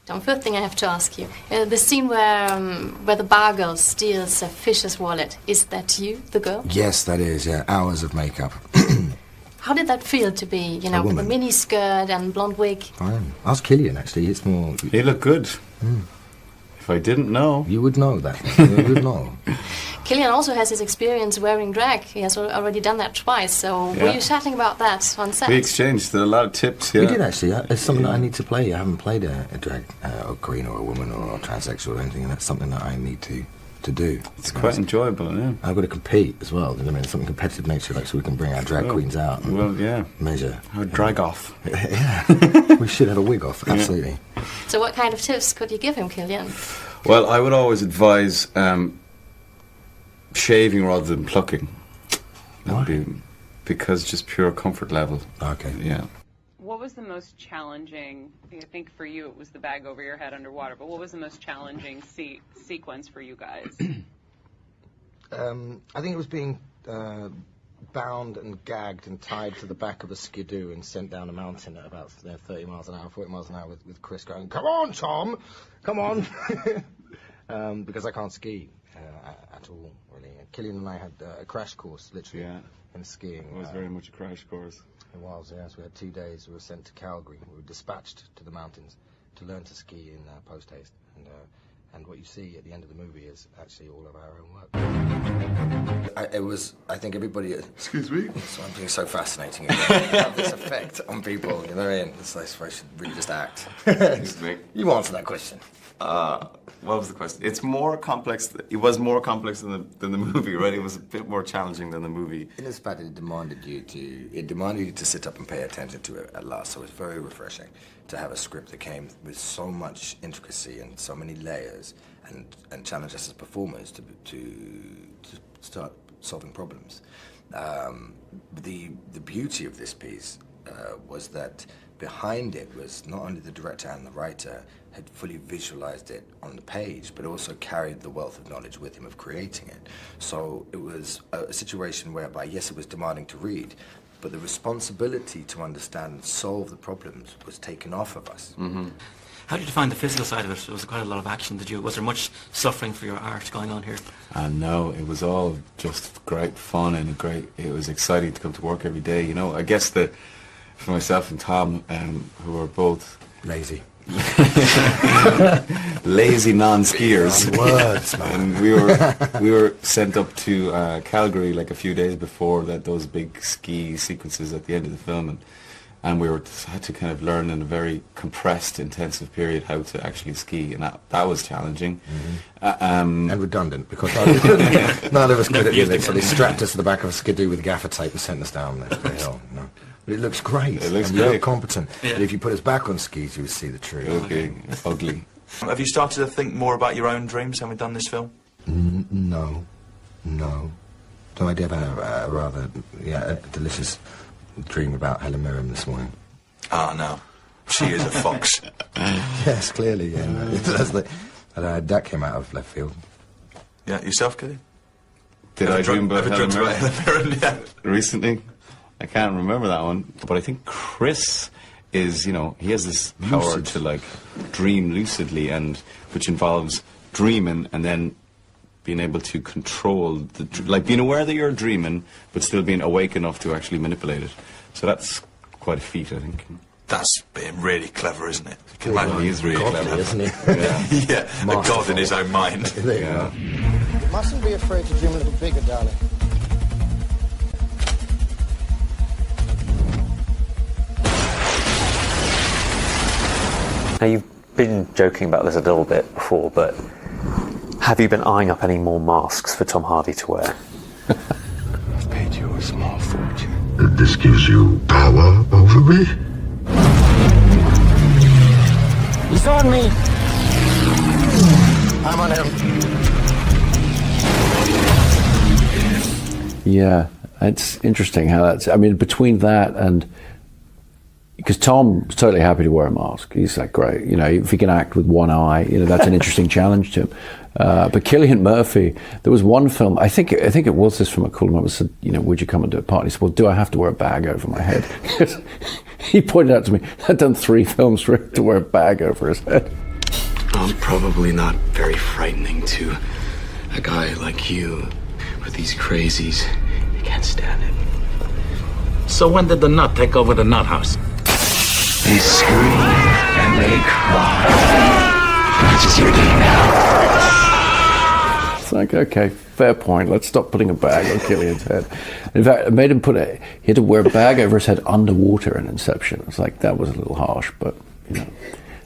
Tom, first thing I have to ask you, the scene where the bar girl steals a fish's wallet, is that you, the girl? Yes, that is, yeah. Hours of makeup. How did that feel to be, you know, with a mini skirt and blonde wig? Fine. Ask Cillian, actually. It's more... He looked good. If I didn't know... You would know that. You would know. Cillian also has his experience wearing drag. He has already done that twice, so were you chatting about that on set? We exchanged a lot of tips, yeah. We did, actually. It's something that I need to play. I haven't played a drag queen or a woman or a transsexual or anything, and that's something that I need to do. It's quite enjoyable, yeah. I've got to compete as well, you know what I mean? Something competitive nature, like, so we can bring our drag queens out and measure. Our drag off. Yeah. We should have a wig off, absolutely. Yeah. So what kind of tips could you give him, Cillian? Well, I would always advise shaving rather than plucking. That would be because just pure comfort level. Okay. Yeah. What was the most challenging, I think for you it was the bag over your head underwater, but what was the most challenging sequence for you guys? I think it was being bound and gagged and tied to the back of a skidoo and sent down a mountain at about 30 miles an hour, 40 miles an hour with Chris going, "Come on, Tom, come on," because I can't ski at all, really. Cillian and I had a crash course, literally, in skiing. It was very much a crash course. It was, yes. We had 2 days. We were sent to Calgary. We were dispatched to the mountains to learn to ski in post-haste. And what you see at the end of the movie is actually all of our own work. It was, I think everybody... Excuse me? Something so fascinating. You have this effect on people, you know what I mean? It's like I should really just act. Excuse me? You answer that question. What was the question? It's more complex. It was more complex than the movie, right? It was a bit more challenging than the movie. In this fact, it demanded you to sit up and pay attention to it at last. So it's very refreshing to have a script that came with so much intricacy and so many layers, and challenge us as performers to start solving problems. The beauty of this piece was that behind it was not only the director and the writer had fully visualized it on the page, but also carried the wealth of knowledge with him of creating it. So it was a situation whereby, yes, it was demanding to read, but the responsibility to understand and solve the problems was taken off of us. Mm-hmm. How did you find the physical side of it? Was there quite a lot of action? Was there much suffering for your art going on here? No, it was all just great fun and it was exciting to come to work every day. You know, I guess that for myself and Tom, who are both lazy. Lazy non-skiers. Words, man. And we were sent up to Calgary like a few days before those big ski sequences at the end of the film, and we had to kind of learn in a very compressed, intensive period how to actually ski, and that was challenging. Mm-hmm. And redundant, because none of us could do it, so they strapped us to the back of a skidoo with gaffer tape and sent us down the hill. No. But it looks great. It looks and great. You're competent. Yeah. But if you put us back on skis, you would see the truth. It would be ugly. Have you started to think more about your own dreams having done this film? No. Though I did have a rather delicious dream about Helen Mirren this morning. Ah, no. She is a fox. Yes, clearly, yeah. That came out of left field. Yeah, yourself, Cillian? Did I dream about Helen Mirren? Yeah. Recently? I can't remember that one. But I think Chris is, he has this power to, like, dream lucidly, and which involves dreaming and then being able to control being aware that you're dreaming, but still being awake enough to actually manipulate it. So that's quite a feat, I think. That's being really clever, isn't it? Well, he is really clever, isn't he? Yeah, a god in his own mind. Yeah. You mustn't be afraid to dream a little bigger, darling. Now, you've been joking about this a little bit before, but have you been eyeing up any more masks for Tom Hardy to wear? I've paid you a small fortune. This gives you power over me? He's on me! I'm on him. Yeah, it's interesting how that's... I mean, between that and... Because Tom's totally happy to wear a mask. He's like, great, if he can act with one eye, that's an interesting challenge to him. But Cillian Murphy, there was one film, I think it was this film, I called him up and said, would you come and do a part? He said, well, do I have to wear a bag over my head? He pointed out to me, I'd done 3 films for him to wear a bag over his head. I'm probably not very frightening to a guy like you, but these crazies, they can't stand it. So when did the nut take over the nut house? They scream and they cry. That's just your day now. It's like, okay, fair point. Let's stop putting a bag on Cillian's head. In fact, I made him he had to wear a bag over his head underwater in Inception. It's like, that was a little harsh, but, you know,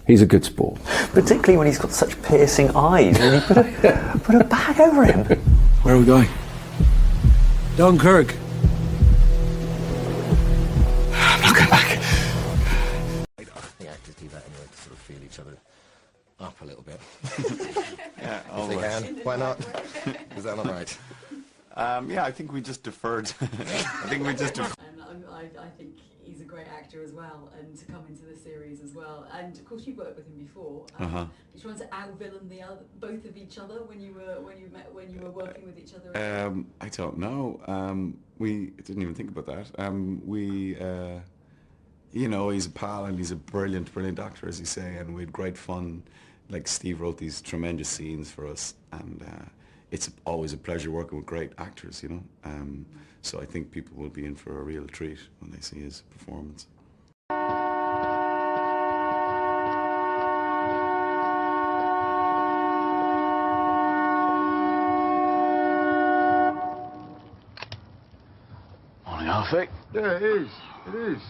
he's a good sport. Particularly when he's got such piercing eyes. And you put a bag over him. Where are we going? Dunkirk. I'm not going back. I think actors do that anyway, to sort of feel each other up a little bit. Yeah, if they can. Why not? Is that not right? Yeah, I think we just deferred. I think we just deferred. I think he's a great actor as well, and to come into the series as well. And of course, you've worked with him before. You're trying to out-villain both of each other when you were working with each other. I don't know. We didn't even think about that. You know, he's a pal and he's a brilliant, brilliant actor, as you say, and we had great fun. Like, Steve wrote these tremendous scenes for us, and it's always a pleasure working with great actors, you know. So I think people will be in for a real treat when they see his performance. Morning, Alfie. Yeah, it is. It is.